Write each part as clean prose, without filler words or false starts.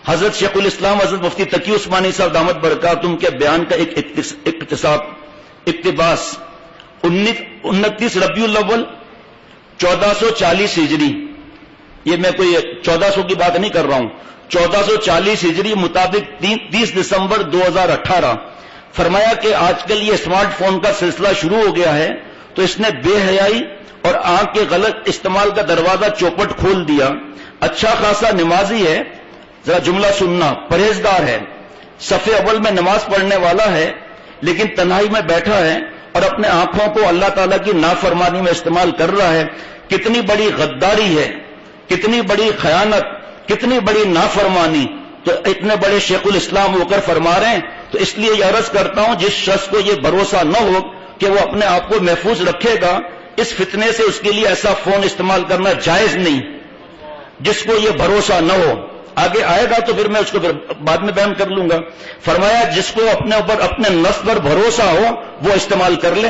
حضرت شیخ الاسلام حضرت مفتی تقی عثمانی صاحب دامت برکاتہم کے بیان کا ایک اقتباس 29 ربیع الاول 1440 ہجری، یہ میں کوئی 1400 کی بات نہیں کر رہا ہوں، 1440 ہجری مطابق 30 دسمبر 2018 فرمایا کہ آج کل یہ اسمارٹ فون کا سلسلہ شروع ہو گیا ہے تو اس نے بے حیائی اور آنکھ کے غلط استعمال کا دروازہ چوپٹ کھول دیا. اچھا خاصا نمازی ہے، ذرا جملہ سننا، پرہیزگار ہے، صف اول میں نماز پڑھنے والا ہے، لیکن تنہائی میں بیٹھا ہے اور اپنے آنکھوں کو اللہ تعالیٰ کی نافرمانی میں استعمال کر رہا ہے. کتنی بڑی غداری ہے، کتنی بڑی خیانت، کتنی بڑی نافرمانی. تو اتنے بڑے شیخ الاسلام ہو کر فرما رہے ہیں، تو اس لیے یہ عرض کرتا ہوں جس شخص کو یہ بھروسہ نہ ہو کہ وہ اپنے آپ کو محفوظ رکھے گا، اس فتنے سے اس کے لیے ایسا فون استعمال کرنا جائز نہیں. جس کو یہ بھروسہ نہ ہو، آگے آئے گا تو پھر میں اس کو پھر بعد میں بیان کر لوں گا. فرمایا جس کو اپنے اوپر اپنے نفس پر بھروسہ ہو وہ استعمال کر لے.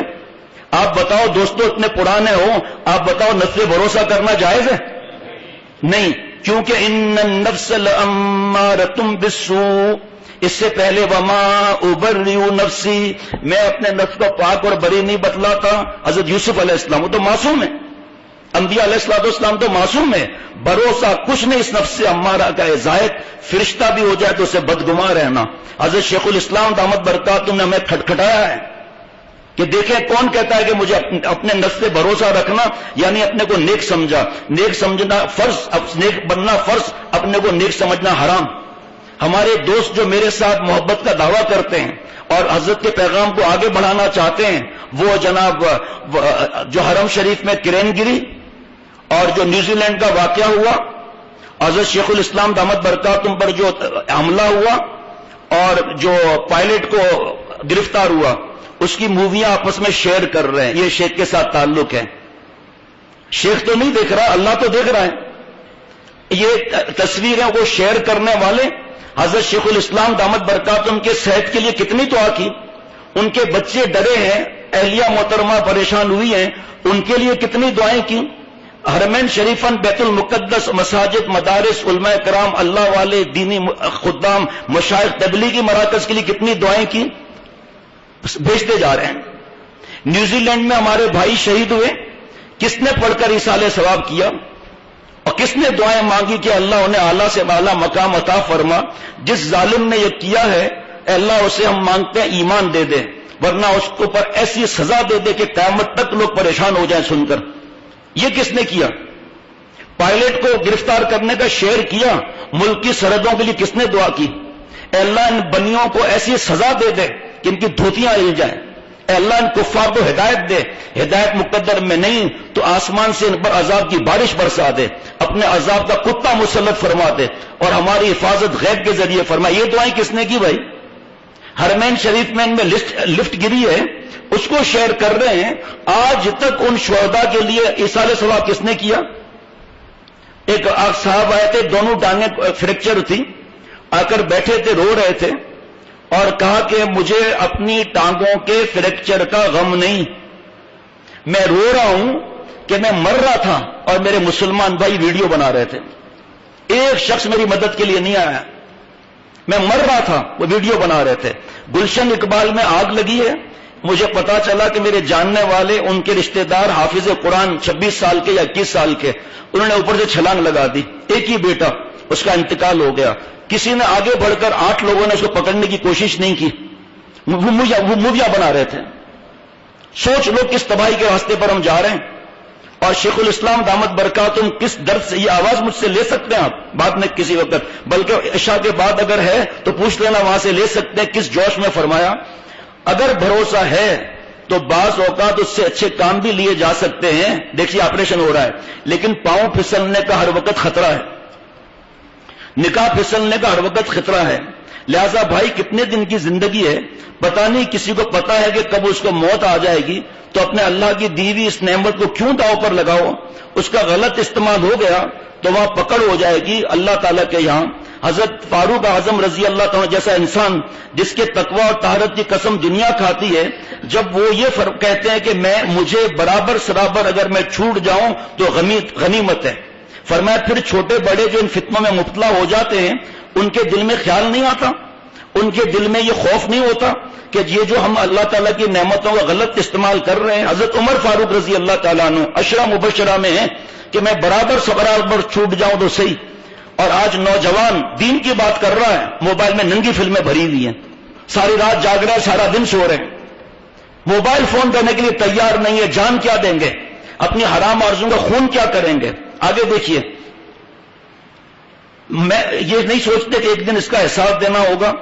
آپ بتاؤ دوستو، اتنے پرانے ہو، آپ بتاؤ نفس پہ بھروسہ کرنا جائز ہے؟ نہیں، کیونکہ ان النفس لامارۃ بالسوء، اس سے پہلے وما ابرئ نفسی، میں اپنے نفس کو پاک اور بری نہیں بتلاتا. حضرت یوسف علیہ السلام وہ تو معصوم ہے، انبیاء علیہ السلام تو معصوم ہے. بھروسہ کچھ نہیں اس نفس سے امارہ کا ہے. زاہد فرشتہ بھی ہو جائے تو اسے بدگمان رہنا. حضرت شیخ الاسلام دامت برکاتہم نے ہمیں کھٹکھٹایا ہے کہ دیکھیں کون کہتا ہے کہ مجھے اپنے نفس سے بھروسہ رکھنا یعنی اپنے کو نیک سمجھا. نیک سمجھنا فرض، نیک بننا فرض، اپنے کو نیک سمجھنا حرام. ہمارے دوست جو میرے ساتھ محبت کا دعویٰ کرتے ہیں اور حضرت کے پیغام کو آگے بڑھانا چاہتے ہیں، وہ جناب جو حرم شریف میں کرین گری اور جو نیوزی لینڈ کا واقعہ ہوا، حضرت شیخ الاسلام دامت برکاتہم پر جو حملہ ہوا اور جو پائلٹ کو گرفتار ہوا، اس کی موویاں آپس میں شیئر کر رہے ہیں. یہ شیخ کے ساتھ تعلق ہے. شیخ تو نہیں دیکھ رہا، اللہ تو دیکھ رہا ہے. یہ تصویریں وہ شیئر کرنے والے حضرت شیخ الاسلام دامت برکاتہم کے صحت کے لیے کتنی دعا کی. ان کے بچے ڈرے ہیں، اہلیہ محترمہ پریشان ہوئی ہیں، ان کے لیے کتنی دعائیں کی. حرمین شریفن، بیت المقدس، مساجد، مدارس، علماء کرام، اللہ والے، دینی خدام، مشائخ، تبلیغی مراکز کے لیے کتنی دعائیں کی. بھیجتے جا رہے ہیں. نیوزی لینڈ میں ہمارے بھائی شہید ہوئے، کس نے پڑھ کر ایصال ثواب کیا اور کس نے دعائیں مانگی کہ اللہ انہیں اعلیٰ سے اعلیٰ مقام عطا فرما. جس ظالم نے یہ کیا ہے اے اللہ اسے ہم مانگتے ہیں ایمان دے دے، ورنہ اس کے اوپر ایسی سزا دے دے کہ قیامت تک لوگ پریشان ہو جائیں سن کر. یہ کس نے کیا؟ پائلٹ کو گرفتار کرنے کا شیئر کیا. ملک کی سرحدوں کے لیے کس نے دعا کی؟ اے اللہ ان بنیوں کو ایسی سزا دے دے کہ ان کی دھوتیاں ہل جائیں. اے اللہ ان کفار کو ہدایت دے، ہدایت مقدر میں نہیں تو آسمان سے ان پر عذاب کی بارش برسا دے، اپنے عذاب کا کتا مسلط فرما دے اور ہماری حفاظت غیب کے ذریعے فرما. یہ دعائیں کس نے کی بھائی؟ حرمین شریف میں ان میں لفٹ گری ہے، اس کو شیئر کر رہے ہیں. آج تک ان شہداء کے لیے ایصال ثواب کس نے کیا؟ ایک صاحب آئے تھے، دونوں ٹانگیں فریکچر تھی، آ کر بیٹھے تھے، رو رہے تھے اور کہا کہ مجھے اپنی ٹانگوں کے فریکچر کا غم نہیں، میں رو رہا ہوں کہ میں مر رہا تھا اور میرے مسلمان بھائی ویڈیو بنا رہے تھے. ایک شخص میری مدد کے لیے نہیں آیا، میں مر رہا تھا، وہ ویڈیو بنا رہے تھے. گلشن اقبال میں آگ لگی ہے، مجھے پتا چلا کہ میرے جاننے والے ان کے رشتہ دار حافظ قرآن 26 سال کے یا 21 سال کے، انہوں نے اوپر سے چھلانگ لگا دی. ایک ہی بیٹا، اس کا انتقال ہو گیا. کسی نے آگے بڑھ کر 8 لوگوں نے اس کو پکڑنے کی کوشش نہیں کی، وہ موویاں بنا رہے تھے. سوچ لو کس تباہی کے راستے پر ہم جا رہے ہیں. اور شیخ الاسلام دامت برکاتہم کس درد سے، یہ آواز مجھ سے لے سکتے ہیں آپ بعد میں کسی وقت، بلکہ عشاء کے بعد اگر ہے تو پوچھ لینا، وہاں سے لے سکتے ہیں کس جوش میں فرمایا. اگر بھروسہ ہے تو بعض اوقات اس سے اچھے کام بھی لیے جا سکتے ہیں. دیکھیے آپریشن ہو رہا ہے لیکن پاؤں پھسلنے کا ہر وقت خطرہ ہے، نکاح پھسلنے کا ہر وقت خطرہ ہے. لہذا بھائی کتنے دن کی زندگی ہے، پتہ نہیں کسی کو پتا ہے کہ کب اس کو موت آ جائے گی، تو اپنے اللہ کی دی ہوئی اس نعمت کو کیوں داؤ پر لگاؤ. اس کا غلط استعمال ہو گیا تو وہاں پکڑ ہو جائے گی اللہ تعالیٰ کے یہاں. حضرت فاروق اعظم رضی اللہ تعالیٰ جیسا انسان جس کے تقوی اور طہارت کی قسم دنیا کھاتی ہے، جب وہ یہ فرق کہتے ہیں کہ مجھے برابر سرابر اگر میں چھوٹ جاؤں تو غنیمت ہے. فرمایا پھر چھوٹے بڑے جو ان فتنوں میں مبتلا ہو جاتے ہیں ان کے دل میں خیال نہیں آتا، ان کے دل میں یہ خوف نہیں ہوتا کہ یہ جو ہم اللہ تعالیٰ کی نعمتوں کا غلط استعمال کر رہے ہیں؟ حضرت عمر فاروق رضی اللہ تعالیٰ عنہ عشرہ مبشرہ میں ہیں کہ میں برابر چھوٹ جاؤں تو صحیح، اور آج نوجوان دین کی بات کر رہا ہے، موبائل میں ننگی فلمیں بھری ہوئی ہیں، ساری رات جاگ رہا ہے، سارا دن سو رہے ہیں، موبائل فون کرنے کے لیے تیار نہیں ہے، جان کیا دیں گے، اپنی حرام آرزوں کا خون کیا کریں گے؟ آگے دیکھیے، میں یہ نہیں سوچتے کہ ایک دن اس کا احساس دینا ہوگا،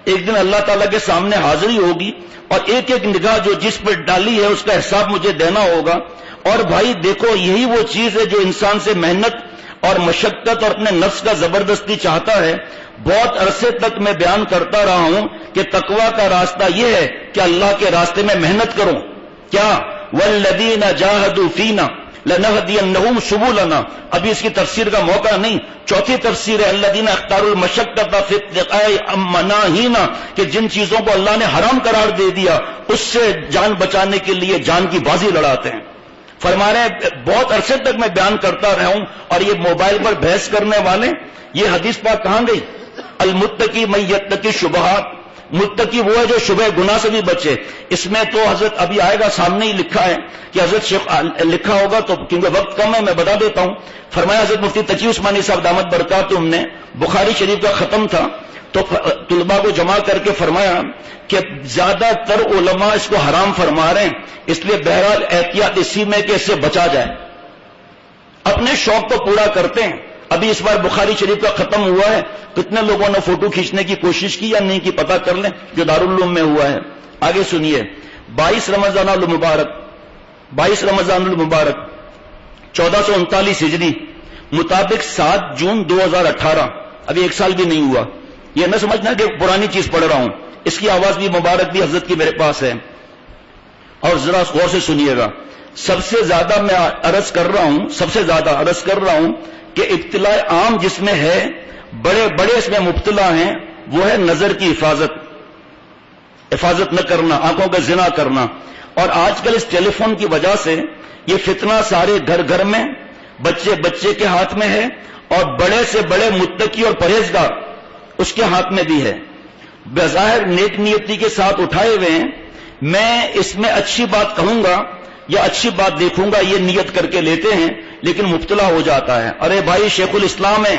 ایک دن اللہ تعالیٰ کے سامنے حاضری ہوگی اور ایک ایک نگاہ جو جس پر ڈالی ہے اس کا حساب مجھے دینا ہوگا۔ اور بھائی دیکھو، یہی وہ چیز ہے جو انسان سے محنت اور مشقت اور اپنے نفس کا زبردستی چاہتا ہے۔ بہت عرصے تک میں بیان کرتا رہا ہوں کہ تقویٰ کا راستہ یہ ہے کہ اللہ کے راستے میں محنت کرو۔ کیا؟ والذین جاہدوا فینا لنہدینہم سبلنا، ابھی اس کی تفسیر کا موقع نہیں، چوتھی تفسیر ہے الذین اختاروا المشقۃ فی اتقاء مناہینا، کہ جن چیزوں کو اللہ نے حرام قرار دے دیا اس سے جان بچانے کے لیے جان کی بازی لڑاتے ہیں۔ فرما رہے ہیں بہت عرصے تک میں بیان کرتا رہا ہوں، اور یہ موبائل پر بحث کرنے والے، یہ حدیث پاک کہاں گئی؟ المتقی من یتقی الشبہات، متقی وہ ہے جو شبہ گناہ سے بھی بچے۔ اس میں تو حضرت ابھی آئے گا سامنے ہی لکھا ہے کہ حضرت شیخ لکھا ہوگا تو کیونکہ وقت کم ہے میں بتا دیتا ہوں۔ فرمایا حضرت مفتی تقی عثمانی صاحب دامت برکاتہم نے بخاری شریف کا ختم تھا تو طلباء کو جمع کر کے فرمایا کہ زیادہ تر علماء اس کو حرام فرما رہے ہیں، اس لیے بہرحال احتیاط اسی میں کہ اس سے بچا جائے، اپنے شوق کو پورا کرتے ہیں۔ ابھی اس بار بخاری شریف کا ختم ہوا ہے، کتنے لوگوں نے فوٹو کھینچنے کی کوشش کی یا نہیں کی پتہ کر لیں، جو دارالعلوم میں ہوا ہے۔ آگے سنیے، 22 رمضان المبارک 1439 ہجری مطابق 7 جون 2018، ابھی ایک سال بھی نہیں ہوا۔ یہ نہ سمجھنا کہ پرانی چیز پڑھ رہا ہوں، اس کی آواز بھی مبارک بھی حضرت کی میرے پاس ہے، اور ذرا غور سے سنیے گا۔ سب سے زیادہ میں عرض کر رہا ہوں کہ ابتلاء عام جس میں ہے، بڑے بڑے اس میں مبتلا ہیں، وہ ہے نظر کی حفاظت نہ کرنا، آنکھوں کا زنا کرنا۔ اور آج کل اس ٹیلی فون کی وجہ سے یہ فتنہ سارے گھر گھر میں، بچے بچے کے ہاتھ میں ہے، اور بڑے سے بڑے متقی اور پرہیزگار اس کے ہاتھ میں بھی ہے، بظاہر نیک نیتی کے ساتھ اٹھائے ہوئے ہیں۔ میں اس میں اچھی بات کہوں گا یا اچھی بات دیکھوں گا یہ نیت کر کے لیتے ہیں، لیکن مبتلا ہو جاتا ہے۔ ارے بھائی شیخ الاسلام ہے،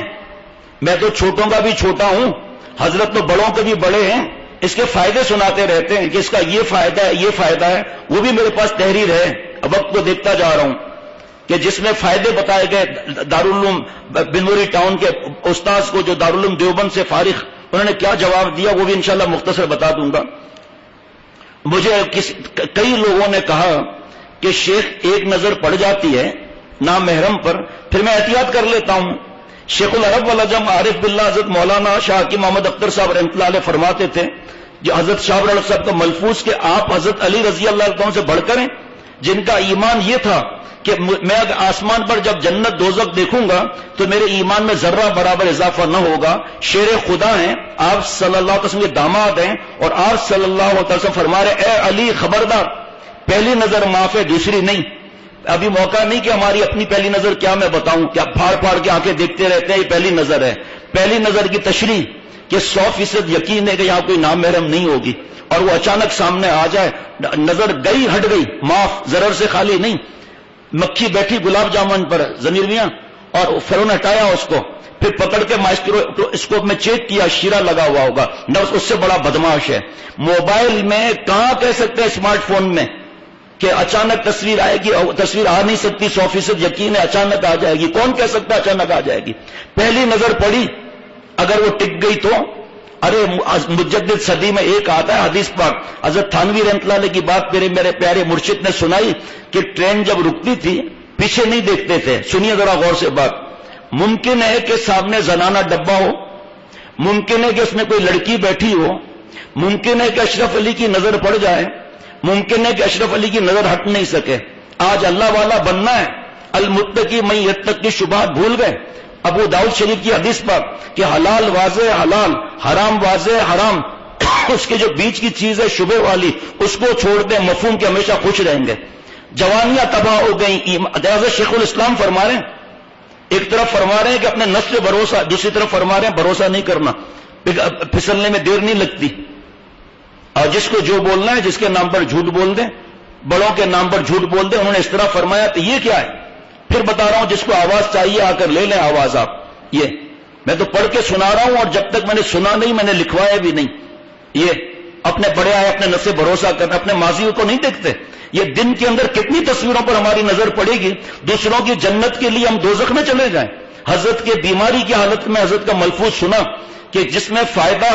میں تو چھوٹوں کا بھی چھوٹا ہوں، حضرت تو بڑوں کے بھی بڑے ہیں، اس کے فائدے سناتے رہتے ہیں کہ اس کا یہ فائدہ ہے، یہ فائدہ ہے، وہ بھی میرے پاس تحریر ہے، وقت کو دیکھتا جا رہا ہوں کہ جس میں فائدے بتائے گئے۔ دارالعلوم بنوری ٹاؤن کے استاذ کو جو دارالعلوم دیوبند سے فارغ، انہوں نے کیا جواب دیا وہ بھی انشاءاللہ مختصر بتا دوں گا۔ مجھے کئی لوگوں نے کہا کہ شیخ ایک نظر پڑ جاتی ہے نامحرم پر، پھر میں احتیاط کر لیتا ہوں۔ شیخ العرب والعجم عارف باللہ حضرت مولانا شاہ حکیم محمد اختر صاحب رحمۃ اللہ علیہ فرماتے تھے، جو حضرت شاہ العرب صاحب کا ملفوظ کہ آپ حضرت علی رضی اللہ عنہ سے بڑھ کر ہیں، جن کا ایمان یہ تھا کہ میں اگر آسمان پر جب جنت دوزخ دیکھوں گا تو میرے ایمان میں ذرہ برابر اضافہ نہ ہوگا۔ شیر خدا ہیں، آپ صلی اللہ علیہ وسلم کے داماد ہیں، اور آپ صلی اللہ علیہ وسلم فرما رہے اے علی خبردار، پہلی نظر معاف ہے دوسری نہیں۔ ابھی موقع نہیں کہ ہماری اپنی پہلی نظر کیا میں بتاؤں، کیا پھاڑ پھاڑ کے آنکھیں دیکھتے رہتے ہیں، یہ پہلی نظر ہے۔ پہلی نظر کی تشریح کہ 100% یقین ہے کہ یہاں کوئی نام محرم نہیں ہوگی، اور وہ اچانک سامنے آ جائے، نظر گئی ہٹ گئی، معاف، ضرر سے خالی نہیں۔ مکھی بیٹھی گلاب جامن پر ضمیر میاں، اور پھر نے ہٹایا اس کو، پھر پکڑ کے مائکروسکوپ میں چیک کیا، شیرہ لگا ہوا ہوگا، نفس اس سے بڑا بدماش ہے۔ موبائل میں کہاں کہہ سکتے ہیں اسمارٹ فون میں کہ اچانک تصویر آئے گی، تصویر آ نہیں سکتی، 100% یقین ہے اچانک آ جائے گی، کون کہہ سکتا ہے اچانک آ جائے گی؟ پہلی نظر پڑی، اگر وہ ٹک گئی تو ارے مجدد صدی میں ایک آتا ہے حدیث پاک، حضرت تھانوی رحمۃ اللہ علیہ کی بات میرے پیارے مرشد نے سنائی کہ ٹرین جب رکتی تھی پیچھے نہیں دیکھتے تھے۔ سنیے ذرا غور سے بات، ممکن ہے کہ سامنے زنانہ ڈبہ ہو، ممکن ہے کہ اس میں کوئی لڑکی بیٹھی ہو، ممکن ہے کہ اشرف علی کی نظر پڑ جائے، ممکن ہے کہ اشرف علی کی نظر ہٹ نہیں سکے۔ آج اللہ والا بننا ہے، المتقی من یتقی شبہات بھول گئے۔ ابو داؤد شریف کی حدیث پاک کہ حلال واضح حلال، حرام واضح حرام، اس کے جو بیچ کی چیز ہے شبہ والی اس کو چھوڑ دیں، مفہوم کے ہمیشہ خوش رہیں گے۔ جوانیاں تباہ ہو گئیں، حضرت شیخ الاسلام فرما رہے ہیں ایک طرف فرما رہے ہیں کہ اپنے نفس پہ بھروسہ، دوسری طرف فرما رہے ہیں بھروسہ نہیں کرنا، پھسلنے میں دیر نہیں لگتی، اور جس کو جو بولنا ہے، جس کے نام پر جھوٹ بول دیں، بڑوں کے نام پر جھوٹ بول دیں، انہوں نے اس طرح فرمایا تو یہ کیا ہے؟ پھر بتا رہا ہوں جس کو آواز چاہیے آ کر لے لیں آواز آپ، یہ میں تو پڑھ کے سنا رہا ہوں، اور جب تک میں نے سنا نہیں میں نے لکھوایا بھی نہیں۔ یہ اپنے بڑے آئے اپنے نفس سے بھروسہ کرنا، اپنے ماضی کو نہیں دیکھتے۔ یہ دن کے اندر کتنی تصویروں پر ہماری نظر پڑے گی، دوسروں کی جنت کے لیے ہم دوزخ میں چلے جائیں۔ حضرت کے بیماری کی حالت میں حضرت کا ملفوظ سنا کہ جس میں فائدہ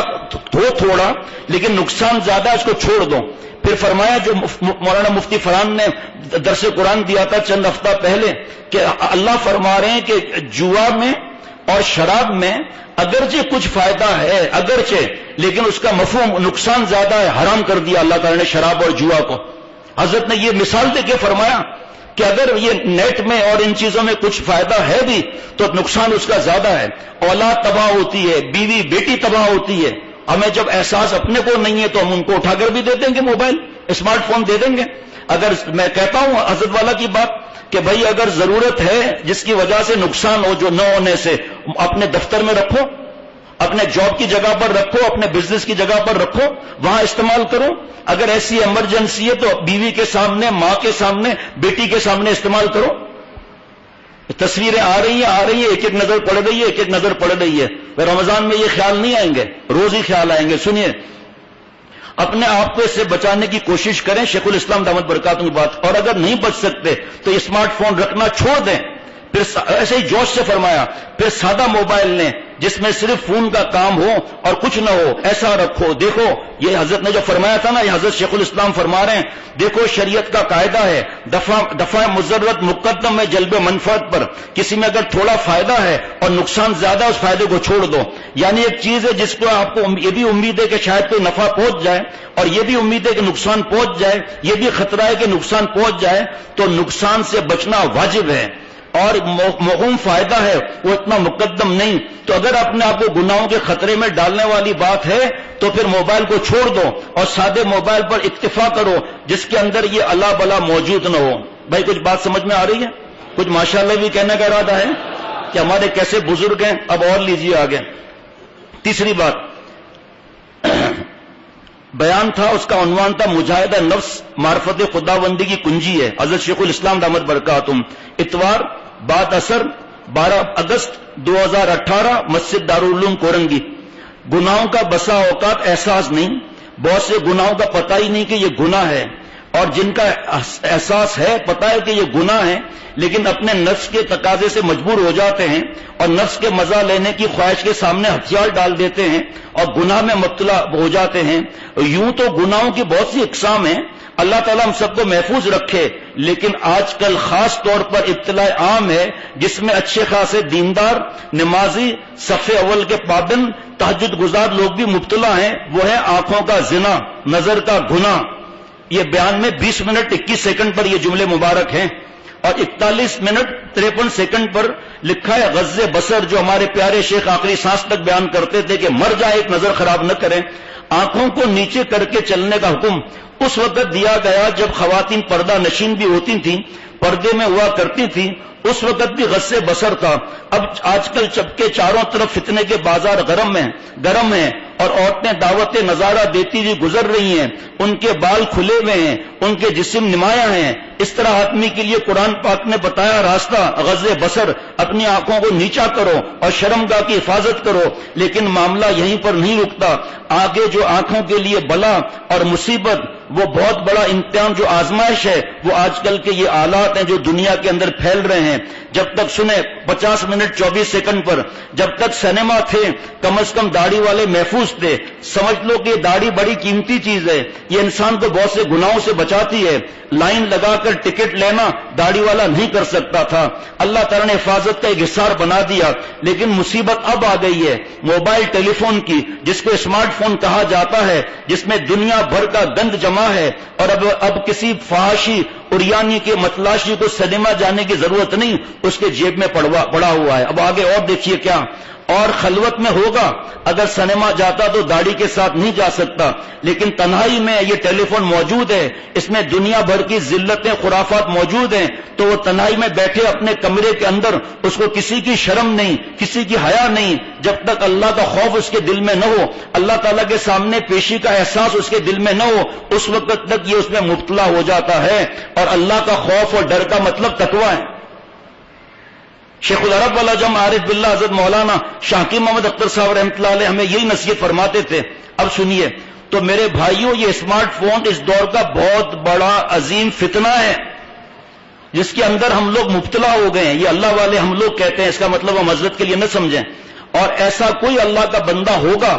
ہو تھوڑا لیکن نقصان زیادہ، اس کو چھوڑ دو۔ پھر فرمایا جو مولانا مفتی فرحان نے درس قرآن دیا تھا چند ہفتہ پہلے کہ اللہ فرما رہے ہیں کہ جوا میں اور شراب میں اگرچہ کچھ فائدہ ہے اگرچہ، لیکن اس کا مفہوم نقصان زیادہ ہے، حرام کر دیا اللہ تعالی نے شراب اور جوا کو۔ حضرت نے یہ مثال دے کے فرمایا کہ اگر یہ نیٹ میں اور ان چیزوں میں کچھ فائدہ ہے بھی تو نقصان اس کا زیادہ ہے، اولاد تباہ ہوتی ہے، بیوی بیٹی تباہ ہوتی ہے۔ ہمیں جب احساس اپنے کو نہیں ہے تو ہم ان کو اٹھا کر بھی دے دیں گے، موبائل اسمارٹ فون دے دیں گے۔ اگر میں کہتا ہوں حضرت والا کی بات کہ بھائی اگر ضرورت ہے جس کی وجہ سے نقصان ہو جو نہ ہونے سے، اپنے دفتر میں رکھو، اپنے جاب کی جگہ پر رکھو، اپنے بزنس کی جگہ پر رکھو، وہاں استعمال کرو۔ اگر ایسی ایمرجنسی ہے تو بیوی کے سامنے، ماں کے سامنے، بیٹی کے سامنے استعمال کرو۔ تصویریں آ رہی ہیں، ایک ایک نظر پڑ رہی ہے، ایک ایک نظر پڑ رہی ہے۔ رمضان میں یہ خیال نہیں آئیں گے، روز ہی خیال آئیں گے۔ سنیے، اپنے آپ کو اس سے بچانے کی کوشش کریں، شیخ الاسلام دامت برکاتہ کی بات، اور اگر نہیں بچ سکتے تو اسمارٹ فون رکھنا چھوڑ دیں۔ پھر ایسے ہی جوش سے فرمایا، پھر سادہ موبائل لیں جس میں صرف فون کا کام ہو اور کچھ نہ ہو، ایسا رکھو۔ دیکھو یہ حضرت نے جو فرمایا تھا نا، یہ حضرت شیخ الاسلام فرما رہے ہیں، دیکھو شریعت کا قاعدہ ہے دفع مضرت مقدم ہے جلب منفعت پر۔ کسی میں اگر تھوڑا فائدہ ہے اور نقصان زیادہ، اس فائدے کو چھوڑ دو۔ یعنی ایک چیز ہے جس کو آپ کو یہ بھی امید ہے کہ شاید کوئی نفع پہنچ جائے، اور یہ بھی امید ہے کہ نقصان پہنچ جائے، یہ بھی خطرہ ہے کہ نقصان پہنچ جائے، تو نقصان سے بچنا واجب ہے، اور موہوم فائدہ ہے وہ اتنا مقدم نہیں۔ تو اگر اپنے آپ کو گناہوں کے خطرے میں ڈالنے والی بات ہے تو پھر موبائل کو چھوڑ دو اور سادے موبائل پر اکتفا کرو جس کے اندر یہ اللہ بلا موجود نہ ہو۔ بھائی کچھ بات سمجھ میں آ رہی ہے؟ کچھ ماشاءاللہ بھی کہنے کا ارادہ ہے کہ ہمارے کیسے بزرگ ہیں؟ اب اور لیجیے آگے۔ تیسری بات بیان تھا، اس کا عنوان تھا مجاہدہ نفس معرفت خداوندی کی کنجی ہے، حضرت شیخ الاسلام دامت برکاتہم۔ اتوار بعد اثر 12 اگست 2018 مسجد دارالعلوم کورنگی۔ گناہوں کا بسا اوقات احساس نہیں، بہت سے گناہوں کا پتہ ہی نہیں کہ یہ گناہ ہے، اور جن کا احساس ہے، پتہ ہے کہ یہ گناہ ہے، لیکن اپنے نفس کے تقاضے سے مجبور ہو جاتے ہیں اور نفس کے مزہ لینے کی خواہش کے سامنے ہتھیار ڈال دیتے ہیں اور گناہ میں مبتلا ہو جاتے ہیں۔ یوں تو گناہوں کی بہت سی اقسام ہیں، اللہ تعالیٰ ہم سب کو محفوظ رکھے، لیکن آج کل خاص طور پر اطلاع عام ہے جس میں اچھے خاصے دیندار، نمازی، صف اول کے پابند، تہجد گزار لوگ بھی مبتلا ہیں، وہ ہے آنکھوں کا زنا، نظر کا گناہ۔ یہ بیان میں 20 منٹ 21 سیکنڈ پر یہ جملے مبارک ہیں، اور 41 منٹ 53 سیکنڈ پر لکھا ہے غض بصر، جو ہمارے پیارے شیخ آخری سانس تک بیان کرتے تھے کہ مر جائے ایک نظر خراب نہ کریں۔ آنکھوں کو نیچے کر کے چلنے کا حکم اس وقت دیا گیا جب خواتین پردہ نشین بھی ہوتی تھیں، پردے میں ہوا کرتی تھیں، اس وقت بھی غض بصر تھا۔ اب آج کل چپکے چاروں طرف فتنے کے بازار گرم ہیں اور عورتیں دعوت نظارہ دیتی ہوئی گزر رہی ہیں، ان کے بال کھلے ہوئے ہیں، ان کے جسم نمایاں ہیں۔ اس طرح آدمی کے لیے قرآن پاک نے بتایا راستہ غض بصر، اپنی آنکھوں کو نیچا کرو اور شرمگاہ کی حفاظت کرو، لیکن معاملہ یہیں پر نہیں رکتا۔ آگے جو آنکھوں کے لیے بلا اور مصیبت، وہ بہت بڑا امتحان جو آزمائش ہے، وہ آج کل کے یہ آلات ہیں جو دنیا کے اندر پھیل رہے ہیں۔ جب تک سنیں 50 منٹ 24 سیکنڈ پر، جب تک سنیما تھے کم از کم داڑھی والے محفوظ تھے۔ سمجھ لو کہ داڑھی بڑی قیمتی چیز ہے، یہ انسان کو بہت سے گناہوں سے بچاتی ہے۔ لائن لگا کر ٹکٹ لینا داڑھی والا نہیں کر سکتا تھا، اللہ تعالیٰ نے حفاظت کا ایک حصار بنا دیا، لیکن مصیبت اب آ گئی ہے موبائل ٹیلی فون کی، جس کو اسمارٹ فون کہا جاتا ہے، جس میں دنیا بھر کا گند جمع ہے، اور اب کسی فحاشی اریانی کے متلاشی کو سنیما جانے کی ضرورت نہیں، اس کے جیب میں پڑا ہوا ہے۔ اب آگے اور دیکھیے کیا اور خلوت میں ہوگا. اگر سنیما جاتا تو داڑھی کے ساتھ نہیں جا سکتا، لیکن تنہائی میں یہ ٹیلی فون موجود ہے، اس میں دنیا بھر کی ذلتیں خرافات موجود ہیں، تو وہ تنہائی میں بیٹھے اپنے کمرے کے اندر، اس کو کسی کی شرم نہیں، کسی کی حیا نہیں. جب تک اللہ کا خوف اس کے دل میں نہ ہو، اللہ تعالیٰ کے سامنے پیشی کا احساس اس کے دل میں نہ ہو، اس وقت تک یہ اس میں مبتلا ہو جاتا ہے. اور اللہ کا خوف اور ڈر کا مطلب تقویٰ ہے. شیخ العرب والعجم عارف باللہ حضرت مولانا شاکر محمد اختر صاحب رحمۃ اللہ علیہ ہمیں یہی نصیحت فرماتے تھے. اب سنیے تو میرے بھائیوں، یہ اسمارٹ فون اس دور کا بہت بڑا عظیم فتنہ ہے جس کے اندر ہم لوگ مبتلا ہو گئے ہیں. یہ اللہ والے ہم لوگ کہتے ہیں، اس کا مطلب ہم حضرت کے لیے نہ سمجھیں. اور ایسا کوئی اللہ کا بندہ ہوگا،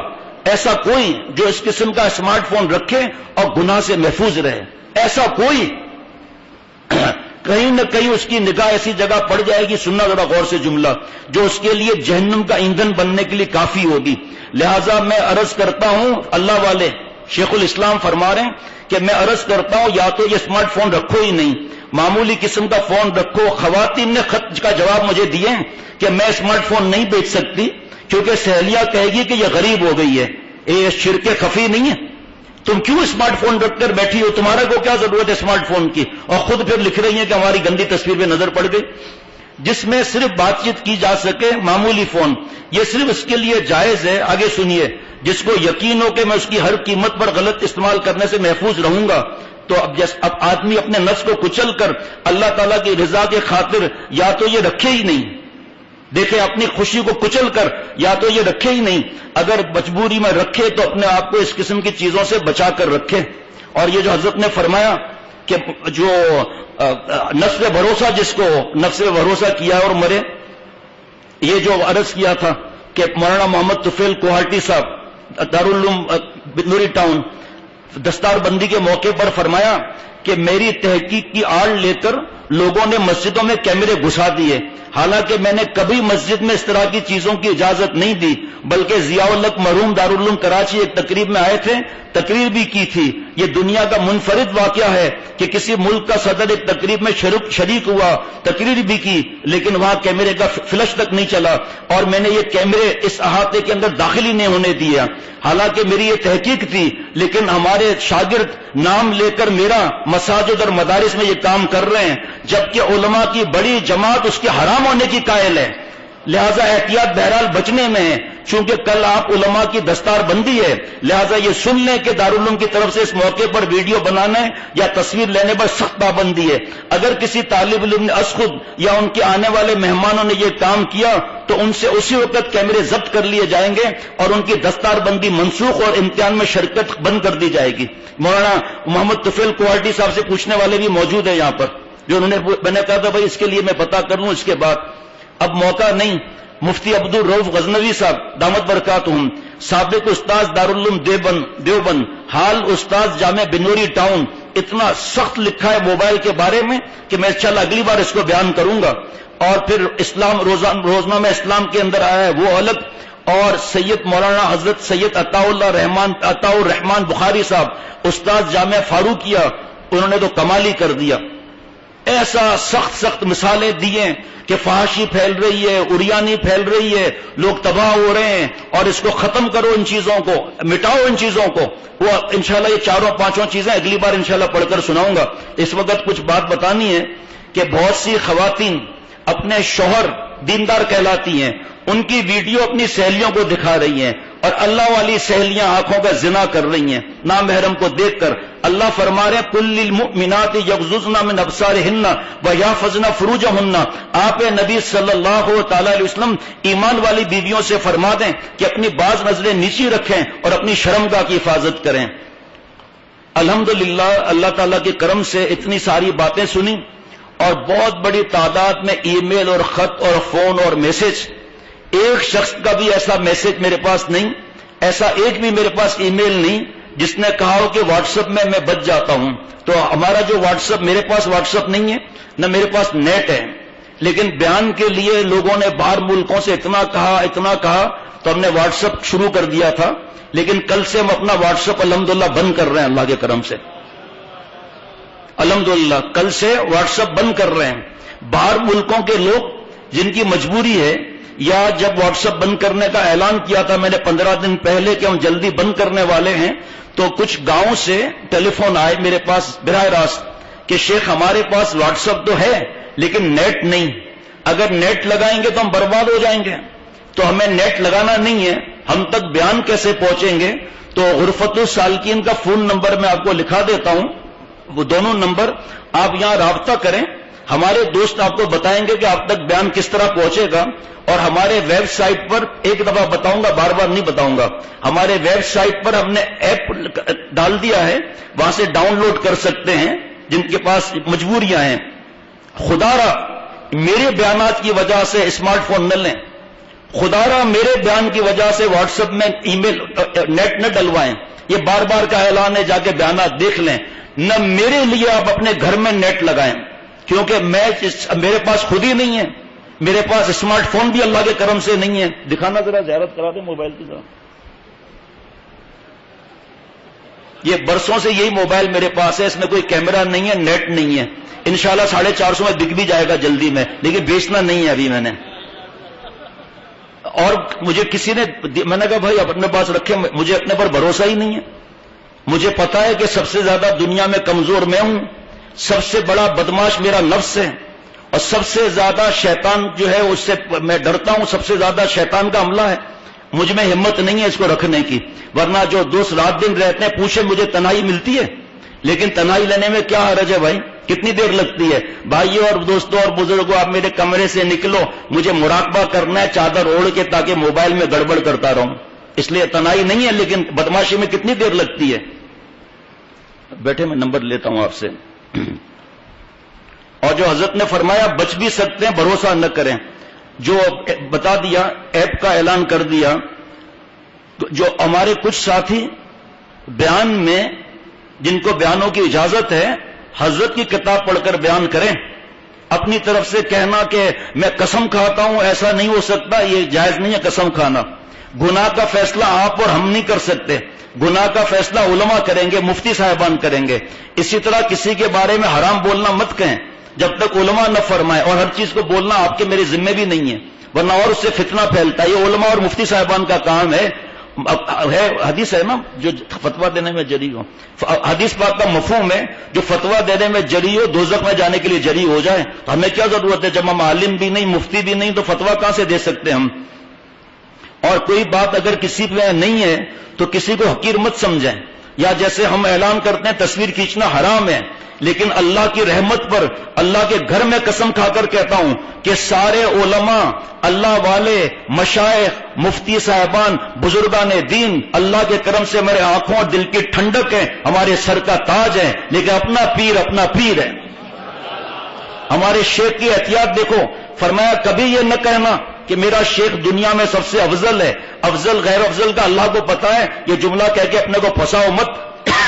ایسا کوئی جو اس قسم کا اسمارٹ فون رکھے اور گناہ سے محفوظ رہے، ایسا کوئی کہیں نہ کہیں اس کی نگاہ ایسی جگہ پڑ جائے گی، سننا ذرا غور سے جملہ، جو اس کے لیے جہنم کا ایندھن بننے کے لیے کافی ہوگی. لہذا میں عرض کرتا ہوں، اللہ والے شیخ الاسلام فرما رہے ہیں کہ میں عرض کرتا ہوں یا تو یہ اسمارٹ فون رکھو ہی نہیں، معمولی قسم کا فون رکھو. خواتین نے خط کا جواب مجھے دیے کہ میں اسمارٹ فون نہیں بیچ سکتی کیونکہ سہیلیاں کہے گی کہ یہ غریب ہو گئی ہے. یہ شرک خفی نہیں ہے؟ تم کیوں اسمارٹ فون رکھ کر بیٹھی ہو؟ تمہارا کو کیا ضرورت ہے اسمارٹ فون کی؟ اور خود پھر لکھ رہی ہیں کہ ہماری گندی تصویر پہ نظر پڑ گئی. جس میں صرف بات چیت کی جا سکے، معمولی فون، یہ صرف اس کے لیے جائز ہے. آگے سنیے، جس کو یقین ہو کہ میں اس کی ہر قیمت پر غلط استعمال کرنے سے محفوظ رہوں گا، تو اب آدمی اپنے نفس کو کچل کر اللہ تعالیٰ کی رضا کے خاطر یا تو یہ رکھے ہی نہیں. دیکھیں، اپنی خوشی کو کچل کر یا تو یہ رکھے ہی نہیں، اگر مجبوری میں رکھے تو اپنے آپ کو اس قسم کی چیزوں سے بچا کر رکھے. اور یہ جو حضرت نے فرمایا کہ جو نفس پہ بھروسہ، جس کو نفس پہ بھروسہ کیا اور مرے، یہ جو عرض کیا تھا کہ مولانا محمد طفیل کوہاٹی صاحب دارالعلوم بنوری ٹاؤن دستار بندی کے موقع پر فرمایا کہ میری تحقیق کی آڑ لے کر لوگوں نے مسجدوں میں کیمرے گھسا دیے، حالانکہ میں نے کبھی مسجد میں اس طرح کی چیزوں کی اجازت نہیں دی، بلکہ ضیاء الحق مرحوم دارالعلوم کراچی ایک تقریب میں آئے تھے، تقریر بھی کی تھی. یہ دنیا کا منفرد واقعہ ہے کہ کسی ملک کا صدر ایک تقریب میں شریک ہوا، تقریر بھی کی، لیکن وہاں کیمرے کا فلش تک نہیں چلا، اور میں نے یہ کیمرے اس احاطے کے اندر داخل ہی نہیں ہونے دیا. حالانکہ میری یہ تحقیق تھی، لیکن ہمارے شاگرد نام لے کر میرا مساجد اور مدارس میں یہ کام کر رہے ہیں، جبکہ علماء کی بڑی جماعت اس کے حرام ہونے کی قائل ہے. لہذا احتیاط بہرحال بچنے میں ہے، چونکہ کل آپ علماء کی دستار بندی ہے. لہذا یہ سن لیں کہ دارالعلوم کی طرف سے اس موقع پر ویڈیو بنانے یا تصویر لینے پر سخت پابندی ہے. اگر کسی طالب علم نے از خود یا ان کے آنے والے مہمانوں نے یہ کام کیا تو ان سے اسی وقت کیمرے ضبط کر لیے جائیں گے اور ان کی دستار بندی منسوخ اور امتحان میں شرکت بند کر دی جائے گی. مولانا محمد طفیل کوہاٹی صاحب سے پوچھنے والے بھی موجود ہیں یہاں پر، جو انہوں نے، میں نے کہا تھا بھائی اس کے لیے میں پتہ کر لوں. اس کے بعد اب موقع نہیں. مفتی عبدالرؤف غزنوی صاحب دامت برکاتہم، سابق استاذ دارالعلوم دیوبند، حال استاذ جامع بنوری ٹاؤن، اتنا سخت لکھا ہے موبائل کے بارے میں کہ میں انشاءاللہ اگلی بار اس کو بیان کروں گا. اور پھر اسلام روزنامہ میں اسلام کے اندر آیا ہے وہ الگ. اور سید مولانا حضرت سید عطاء الرحمان بخاری صاحب استاذ جامع فاروقیہ، انہوں نے تو کمال ہی کر دیا. ایسا سخت مثالیں دیے کہ فحاشی پھیل رہی ہے، اریانی پھیل رہی ہے، لوگ تباہ ہو رہے ہیں، اور اس کو ختم کرو، ان چیزوں کو مٹاؤ، ان چیزوں کو. وہ انشاءاللہ یہ 4-5 چیزیں اگلی بار انشاءاللہ پڑھ کر سناؤں گا. اس وقت کچھ بات بتانی ہے کہ بہت سی خواتین اپنے شوہر دیندار کہلاتی ہیں، ان کی ویڈیو اپنی سہیلیوں کو دکھا رہی ہیں، اور اللہ والی سہیلیاں آنکھوں کا زنا کر رہی ہیں نامحرم کو دیکھ کر. اللہ فرما رہے ہیں کل للمؤمنات یغضضن من ابصارهن ویحفظن فروجهن. آپ نبی صلی اللہ تعالی علیہ وسلم ایمان والی بیویوں سے فرما دیں کہ اپنی بعض نظریں نیچی رکھیں اور اپنی شرمگاہ کی حفاظت کریں. الحمدللہ اللہ تعالیٰ کے کرم سے اتنی ساری باتیں سنی، اور بہت بڑی تعداد میں ای میل اور خط اور فون اور میسج. ایک شخص کا بھی ایسا میسج میرے پاس نہیں، ایسا ایک بھی میرے پاس ای میل نہیں جس نے کہا ہو کہ واٹس ایپ میں بچ جاتا ہوں. تو ہمارا جو واٹس ایپ، میرے پاس واٹس ایپ نہیں ہے، نہ میرے پاس نیٹ ہے، لیکن بیان کے لیے لوگوں نے باہر ملکوں سے اتنا کہا تو ہم نے واٹس ایپ شروع کر دیا تھا. لیکن کل سے ہم اپنا واٹس ایپ الحمدللہ بند کر رہے ہیں اللہ کے کرم سے. الحمدللہ کل سے واٹس ایپ بند کر رہے ہیں. باہر ملکوں کے لوگ جن کی مجبوری ہے یا جب واٹس ایپ بند کرنے کا اعلان کیا تھا میں نے 15 دن پہلے کہ ہم جلدی بند کرنے والے ہیں، تو کچھ گاؤں سے ٹیلی فون آئے میرے پاس براہ راست کہ شیخ ہمارے پاس واٹس ایپ تو ہے لیکن نیٹ نہیں، اگر نیٹ لگائیں گے تو ہم برباد ہو جائیں گے، تو ہمیں نیٹ لگانا نہیں ہے، ہم تک بیان کیسے پہنچیں گے؟ تو غرفت السالکین کا فون نمبر میں آپ کو لکھا دیتا ہوں، وہ دونوں نمبر آپ یہاں رابطہ کریں، ہمارے دوست آپ کو بتائیں گے کہ آپ تک بیان کس طرح پہنچے گا۔ اور ہمارے ویب سائٹ پر ایک دفعہ بتاؤں گا، بار بار نہیں بتاؤں گا، ہمارے ویب سائٹ پر ہم نے ایپ ڈال دیا ہے، وہاں سے ڈاؤن لوڈ کر سکتے ہیں جن کے پاس مجبوریاں ہیں۔ خدا را میرے بیانات کی وجہ سے اسمارٹ فون نہ لیں، خدا را میرے بیان کی وجہ سے واٹس ایپ میں ای میل نیٹ نہ ڈلوائیں، یہ بار بار کا اعلان ہے، جا کے بیانات دیکھ لیں۔ نہ میرے لیے آپ اپنے گھر میں نیٹ لگائیں، کیونکہ میرے پاس خود ہی نہیں ہے، میرے پاس اسمارٹ فون بھی اللہ کے کرم سے نہیں ہے۔ دکھانا ذرا، زیارت کرا دیں موبائل کی طرح۔ یہ برسوں سے یہی موبائل میرے پاس ہے، اس میں کوئی کیمرہ نہیں ہے، نیٹ نہیں ہے، انشاءاللہ 450 میں بک بھی جائے گا جلدی میں، لیکن بیچنا نہیں ہے ابھی میں نے۔ اور مجھے کسی نے، میں نے کہا بھائی اپنے پاس رکھے، مجھے اپنے پر بھروسہ ہی نہیں ہے، مجھے پتا ہے کہ سب سے زیادہ دنیا میں کمزور میں ہوں، سب سے بڑا بدماش میرا نفس ہے، اور سب سے زیادہ شیطان جو ہے اس سے میں ڈرتا ہوں، سب سے زیادہ شیطان کا حملہ ہے، مجھ میں ہمت نہیں ہے اس کو رکھنے کی۔ ورنہ جو دوست رات دن رہتے ہیں پوچھے مجھے تنہائی ملتی ہے، لیکن تنہائی لینے میں کیا حرج ہے بھائی، کتنی دیر لگتی ہے؟ بھائیوں اور دوستوں اور بزرگوں، آپ میرے کمرے سے نکلو، مجھے مراقبہ کرنا ہے چادر اوڑھ کے، تاکہ موبائل میں گڑبڑ کرتا رہوں، اس لیے تنہائی نہیں ہے، لیکن بدماشی میں کتنی دیر لگتی ہے۔ بیٹھے میں نمبر لیتا ہوں آپ سے۔ اور جو حضرت نے فرمایا بچ بھی سکتے ہیں، بھروسہ نہ کریں، جو بتا دیا، ایپ کا اعلان کر دیا، جو ہمارے کچھ ساتھی بیان میں جن کو بیانوں کی اجازت ہے، حضرت کی کتاب پڑھ کر بیان کریں، اپنی طرف سے کہنا کہ میں قسم کھاتا ہوں ایسا نہیں ہو سکتا، یہ جائز نہیں ہے قسم کھانا۔ گناہ کا فیصلہ آپ اور ہم نہیں کر سکتے، گناہ کا فیصلہ علماء کریں گے، مفتی صاحبان کریں گے۔ اسی طرح کسی کے بارے میں حرام بولنا مت کہیں جب تک علماء نہ فرمائے، اور ہر چیز کو بولنا آپ کے میرے ذمہ بھی نہیں ہے، ورنہ اور اس سے فتنہ پھیلتا ہے، یہ علماء اور مفتی صاحبان کا کام ہے۔ حدیث ہے نا، جو فتویٰ دینے میں جری ہو، حدیث پاک کا مفہوم ہے جو فتویٰ دینے میں جری ہو دوزخ میں جانے کے لیے جری ہو جائے، تو ہمیں کیا ضرورت ہے؟ جب ہم عالم بھی نہیں، مفتی بھی نہیں، تو فتویٰ کہاں سے دے سکتے ہم؟ اور کوئی بات اگر کسی پہ نہیں ہے تو کسی کو حقیر مت سمجھیں، یا جیسے ہم اعلان کرتے ہیں تصویر کھینچنا حرام ہے، لیکن اللہ کی رحمت پر اللہ کے گھر میں قسم کھا کر کہتا ہوں کہ سارے علماء، اللہ والے، مشائخ، مفتی صاحبان، بزرگان دین اللہ کے کرم سے میرے آنکھوں اور دل کی ٹھنڈک ہے، ہمارے سر کا تاج ہے، لیکن اپنا پیر ہے۔ ہمارے شیخ کی احتیاط دیکھو، فرمایا کبھی یہ نہ کہنا کہ میرا شیخ دنیا میں سب سے افضل ہے، افضل غیر افضل کا اللہ کو پتا ہے، یہ جملہ کہہ کے اپنے کو پھنساؤ مت۔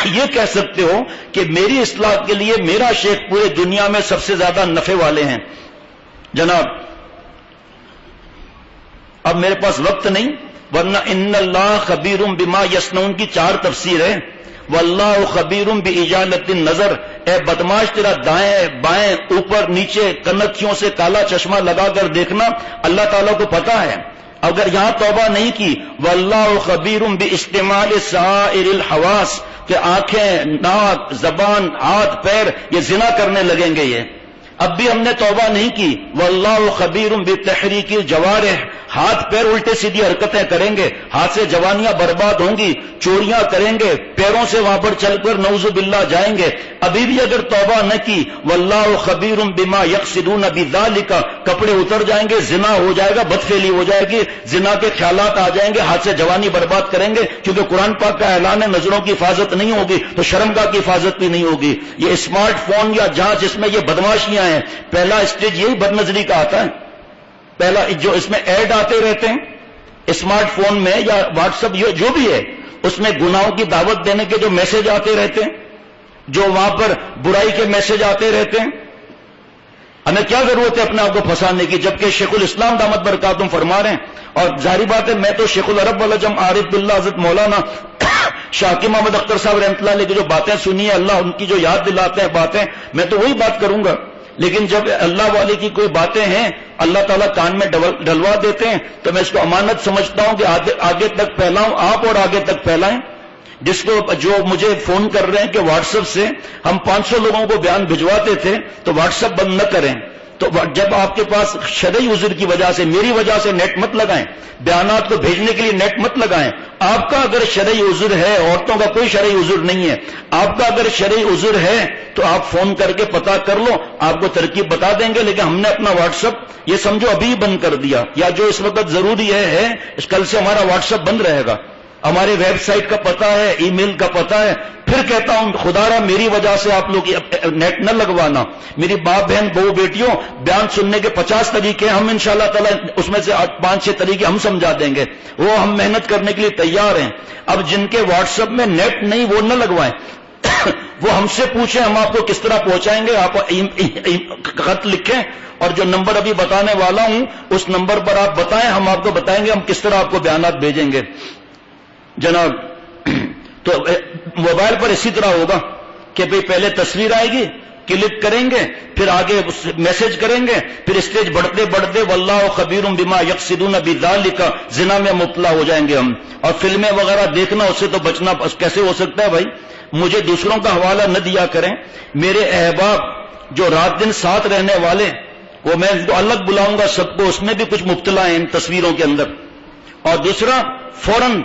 یہ کہہ سکتے ہو کہ میری اصلاح کے لیے میرا شیخ پورے دنیا میں سب سے زیادہ نفع والے ہیں۔ جناب اب میرے پاس وقت نہیں، ورنہ ان اللہ خبیر بما یصنعون کی 4 تفسیر ہے، واللہ خبیر باجالۃ النظر، اے بدماش تیرا دائیں بائیں اوپر نیچے کنکھیوں سے کالا چشمہ لگا کر دیکھنا، اللہ تعالیٰ کو پتا ہے۔ اگر یہاں توبہ نہیں کی، واللہ خبیر باستعمال سائر الحواس، کہ آنکھیں، ناک، زبان، ہاتھ، پیر یہ زنا کرنے لگیں گے، یہ اب بھی ہم نے توبہ نہیں کی، واللہ خبیر بتحریک الجوارح، ہاتھ پیر الٹے سیدھی حرکتیں کریں گے، ہاتھ سے جوانیاں برباد ہوں گی، چوریاں کریں گے، پیروں سے وہاں پر چل کر نعوذ باللہ جائیں گے، ابھی بھی اگر توبہ نہ کی، واللہ خبیر بما یقصدون بذالک، کپڑے اتر جائیں گے، زنا ہو جائے گا، بدفعلی ہو جائے گی، زنا کے خیالات آ جائیں گے، ہاتھ سے جوانی برباد کریں گے، کیونکہ قرآن پاک کا اعلان ہے نظروں کی حفاظت نہیں ہوگی تو شرمگاہ کی حفاظت بھی نہیں ہوگی۔ یہ اسمارٹ فون یا جہاں جس میں یہ بدماشیاں ہیں، پہلا اسٹیج یہی بد نظری کا آتا ہے، پہلا جو اس میں ایڈ آتے رہتے ہیں اسمارٹ فون میں یا واٹس ایپ جو بھی ہے، اس میں گناہوں کی دعوت دینے کے جو میسج آتے رہتے ہیں، جو وہاں پر برائی کے میسج آتے رہتے ہیں، ہمیں کیا ضرورت ہے اپنے آپ کو پھنسانے کی، جبکہ شیخ الاسلام دامت برکاتہم فرما رہے ہیں۔ اور ظاہری بات ہے میں تو شیخ العرب والعجم عارف باللہ حضرت مولانا شاکی محمد اختر صاحب رحمۃ اللہ علیہ کی جو باتیں سنی ہے، اللہ ان کی جو یاد دلاتے ہیں باتیں، میں تو وہی بات کروں گا لیکن جب اللہ والے کی کوئی باتیں ہیں اللہ تعالیٰ کان میں ڈلوا دیتے ہیں تو میں اس کو امانت سمجھتا ہوں کہ آگے تک پھیلاؤں آپ اور آگے تک پھیلائیں. جس کو جو مجھے فون کر رہے ہیں کہ واٹس ایپ سے ہم 500 لوگوں کو بیان بھجواتے تھے تو واٹس ایپ بند نہ کریں. تو جب آپ کے پاس شرعی عذر کی وجہ سے میری وجہ سے نیٹ مت لگائیں, بیانات کو بھیجنے کے لیے نیٹ مت لگائیں. آپ کا اگر شرعی عذر ہے, عورتوں کا کوئی شرعی عذر نہیں ہے, آپ کا اگر شرعی عذر ہے تو آپ فون کر کے پتا کر لو, آپ کو ترکیب بتا دیں گے. لیکن ہم نے اپنا واٹس ایپ یہ سمجھو ابھی بند کر دیا, یا جو اس وقت ضروری ہے کل سے ہمارا واٹس ایپ بند رہے گا. ہمارے ویب سائٹ کا پتہ ہے, ای میل کا پتہ ہے. پھر کہتا ہوں خدا را میری وجہ سے آپ لوگ نیٹ نہ لگوانا. میری باپ بہن بہو بیٹیوں, بیان سننے کے 50 طریقے ہم انشاءاللہ تعالی اس میں سے 5-6 طریقے ہم سمجھا دیں گے, وہ ہم محنت کرنے کے لیے تیار ہیں. اب جن کے واٹس ایپ میں نیٹ نہیں وہ نہ لگوائیں, وہ ہم سے پوچھیں, ہم آپ کو کس طرح پہنچائیں گے. آپ خط لکھیں اور جو نمبر ابھی بتانے والا ہوں اس نمبر پر آپ بتائیں, ہم آپ کو بتائیں گے ہم کس طرح آپ کو بیانات بھیجیں گے. جناب تو موبائل پر اسی طرح ہوگا کہ بھئی پہلے تصویر آئے گی, کلک کریں گے, پھر آگے میسج کریں گے, پھر اسٹیج بڑھتے بڑھتے واللہ خبیر بما یقصدون بذالک زنا میں مبتلا ہو جائیں گے ہم. اور فلمیں وغیرہ دیکھنا, اس سے تو بچنا کیسے ہو سکتا ہے بھائی. مجھے دوسروں کا حوالہ نہ دیا کریں. میرے احباب جو رات دن ساتھ رہنے والے, وہ میں ان کو الگ بلاؤں گا سب کو, اس میں بھی کچھ مبتلا ہیں ان تصویروں کے اندر. اور دوسرا فوراً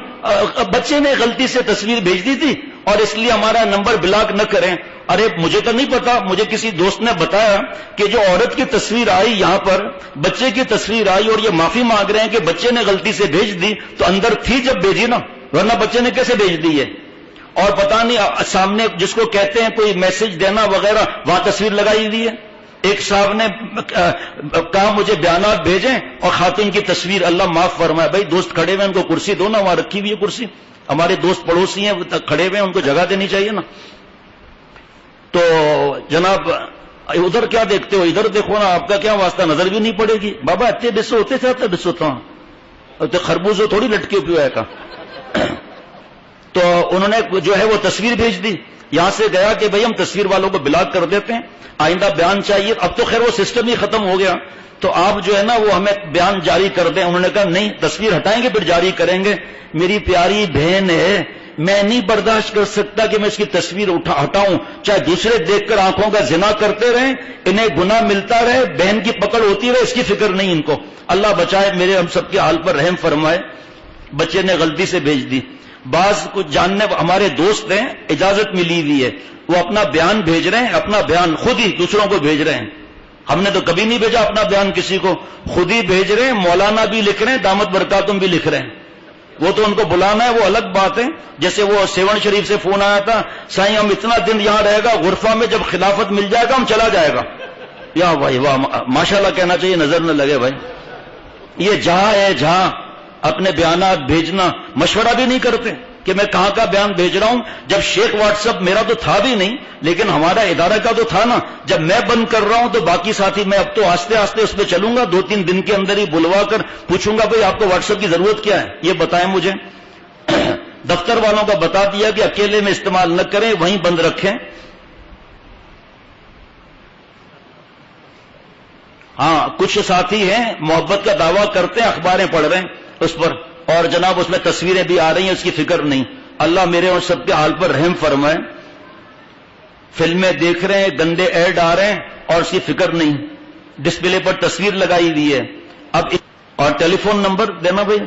بچے نے غلطی سے تصویر بھیج دی تھی اور اس لیے ہمارا نمبر بلاک نہ کریں. ارے مجھے تو نہیں پتا, مجھے کسی دوست نے بتایا کہ جو عورت کی تصویر آئی یہاں پر, بچے کی تصویر آئی اور یہ معافی مانگ رہے ہیں کہ بچے نے غلطی سے بھیج دی, تو اندر تھی جب بھیجی نا, ورنہ بچے نے کیسے بھیج دی ہے. اور پتہ نہیں سامنے جس کو کہتے ہیں کوئی میسج دینا وغیرہ, وہاں تصویر لگائی ہوئی ہے. ایک صاحب نے کہا مجھے بیانات بھیجیں اور خاتون کی تصویر, اللہ معاف فرمائے. بھائی دوست کھڑے ہوئے ان کو کرسی دو نا, وہاں رکھی ہوئی ہے کرسی, ہمارے دوست پڑوسی ہیں کھڑے ہوئے ہیں, ان کو جگہ دینی چاہیے نا. تو جناب ادھر کیا دیکھتے ہو, ادھر دیکھو نا, آپ کا کیا واسطہ, نظر بھی نہیں پڑے گی. بابا اتنے بسو ہوتے تھے, بس ہوتا ہوں خربوز تھوڑی لٹکے پیو ہے کا. تو انہوں نے جو ہے وہ تصویر بھیج دی. یہاں سے گیا کہ بھئی ہم تصویر والوں کو بلاک کر دیتے ہیں, آئندہ بیان چاہیے. اب تو خیر وہ سسٹم ہی ختم ہو گیا, تو آپ جو ہے نا وہ ہمیں بیان جاری کر دیں. انہوں نے کہا نہیں, تصویر ہٹائیں گے پھر جاری کریں گے. میری پیاری بہن ہے, میں نہیں برداشت کر سکتا کہ میں اس کی تصویر ہٹاؤں, چاہے دوسرے دیکھ کر آنکھوں کا زنا کرتے رہیں, انہیں گناہ ملتا رہے, بہن کی پکڑ ہوتی رہے, اس کی فکر نہیں ان کو. اللہ بچائے, میرے ہم سب کے حال پر رحم فرمائے. بچے نے غلطی سے بھیج دی. بعض کچھ جاننے ہمارے دوست ہیں, اجازت ملی ہوئی ہے, وہ اپنا بیان بھیج رہے ہیں, اپنا بیان خود ہی دوسروں کو بھیج رہے ہیں. ہم نے تو کبھی نہیں بھیجا اپنا بیان کسی کو, خود ہی بھیج رہے ہیں. مولانا بھی لکھ رہے ہیں, دامت برکاتم بھی لکھ رہے ہیں. وہ تو ان کو بلانا ہے, وہ الگ بات ہے. جیسے وہ سیون شریف سے فون آیا تھا, سائیں ہم اتنا دن یہاں رہے گا, غرفہ میں جب خلافت مل جائے گا ہم چلا جائے گا. یا بھائی واہ, ماشاءاللہ کہنا چاہیے, نظر نہ لگے بھائی. یہ جہاں ہے جہاں اپنے بیانات بھیجنا, مشورہ بھی نہیں کرتے کہ میں کہاں کا بیان بھیج رہا ہوں. جب شیخ واٹس ایپ میرا تو تھا بھی نہیں, لیکن ہمارا ادارہ کا تو تھا نا. جب میں بند کر رہا ہوں تو باقی ساتھی, میں اب تو آستے آستے اس پہ چلوں گا, 2-3 دن کے اندر ہی بلوا کر پوچھوں گا بھئی آپ کو واٹس ایپ کی ضرورت کیا ہے, یہ بتائیں مجھے. دفتر والوں کا بتا دیا کہ اکیلے میں استعمال نہ کریں, وہیں بند رکھیں. ہاں کچھ ساتھی ہیں محبت کا دعویٰ کرتے ہیں, اخباریں پڑھ رہے ہیں اس پر, اور جناب اس میں تصویریں بھی آ رہی ہیں, اس کی فکر نہیں. اللہ میرے اور سب کے حال پر رحم فرمائے. فلمیں دیکھ رہے ہیں, گندے ایڈ آ رہے ہیں اور اس کی فکر نہیں. ڈسپلے پر تصویر لگائی ہوئی ہے. اب اور ٹیلی فون نمبر دینا بھائی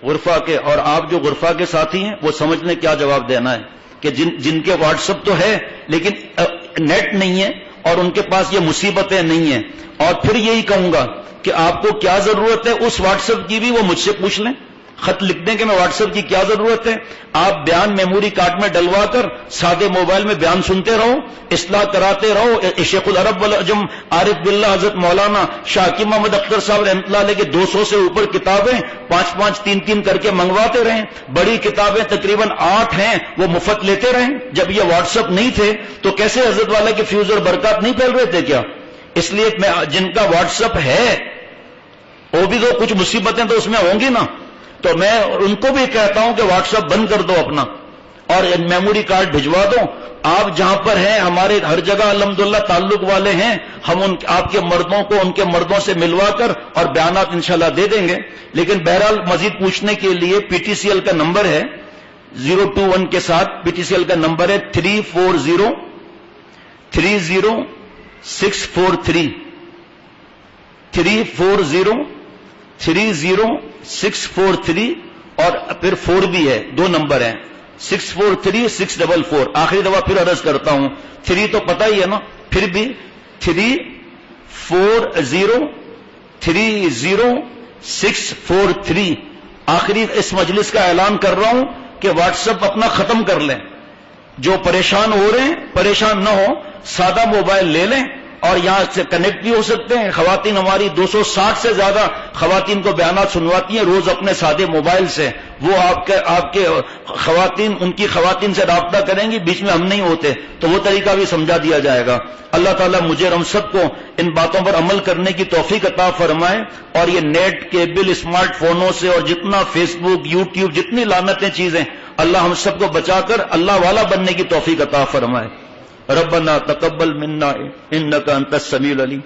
غرفہ کے, اور آپ جو غرفہ کے ساتھی ہیں وہ سمجھ لیں کیا جواب دینا ہے کہ جن کے واٹس ایپ تو ہے لیکن نیٹ نہیں ہے اور ان کے پاس یہ مصیبتیں نہیں ہیں. اور پھر یہی کہوں گا کہ آپ کو کیا ضرورت ہے اس واٹس ایپ کی بھی وہ مجھ سے پوچھ لیں. خط لکھ دیں کہ میں واٹس ایپ کی کیا ضرورت ہے. آپ بیان میموری کارڈ میں ڈلوا کر سادے موبائل میں بیان سنتے رہو, اصلاح کراتے رہو. شیخ العرب والعجم عارف باللہ حضرت مولانا شاہ حکیم محمد اختر صاحب رحمۃ اللہ علیہ کے 200 سے اوپر کتابیں 5-5 3-3 کر کے منگواتے رہیں. بڑی کتابیں تقریباً 8 ہیں, وہ مفت لیتے رہیں. جب یہ واٹس ایپ نہیں تھے تو کیسے حضرت والا کے فیوز اور برکات نہیں پھیل رہے تھے کیا؟ اس لیے میں جن کا واٹس ایپ ہے وہ بھی تو کچھ مصیبتیں تو اس میں ہوں گی نا, تو میں ان کو بھی کہتا ہوں کہ واٹس ایپ بند کر دو اپنا, اور میموری کارڈ بھجوا دو. آپ جہاں پر ہیں ہمارے ہر جگہ الحمدللہ تعلق والے ہیں, ہم آپ کے مردوں کو ان کے مردوں سے ملوا کر اور بیانات انشاءاللہ دے دیں گے. لیکن بہرحال مزید پوچھنے کے لیے پی ٹی سی ایل کا نمبر ہے 021 کے ساتھ پی ٹی سی ایل کا نمبر ہے 34030 34030 اور پھر 4 بھی ہے, 2 نمبر ہیں 643644. آخری دفعہ پھر عرض کرتا ہوں, 3 تو پتہ ہی ہے نا, پھر بھی 34030 آخری اس مجلس کا اعلان کر رہا ہوں کہ واٹس ایپ اپنا ختم کر لیں. جو پریشان ہو رہے ہیں پریشان نہ ہو, سادہ موبائل لے لیں اور یہاں سے کنیکٹ بھی ہو سکتے ہیں. خواتین ہماری 260 سے زیادہ خواتین کو بیانات سنواتی ہیں روز اپنے سادے موبائل سے. وہ آپ کے خواتین ان کی خواتین سے رابطہ کریں گی, بیچ میں ہم نہیں ہوتے, تو وہ طریقہ بھی سمجھا دیا جائے گا. اللہ تعالیٰ مجھے اور ہم سب کو ان باتوں پر عمل کرنے کی توفیق عطا فرمائے, اور یہ نیٹ کیبل اسمارٹ فونوں سے اور جتنا فیس بک یوٹیوب جتنی لعنتیں چیزیں, اللہ ہم سب کو بچا کر اللہ والا بننے کی توفیق عطا فرمائے. ربنا تقبل منا انك انت السميع العليم.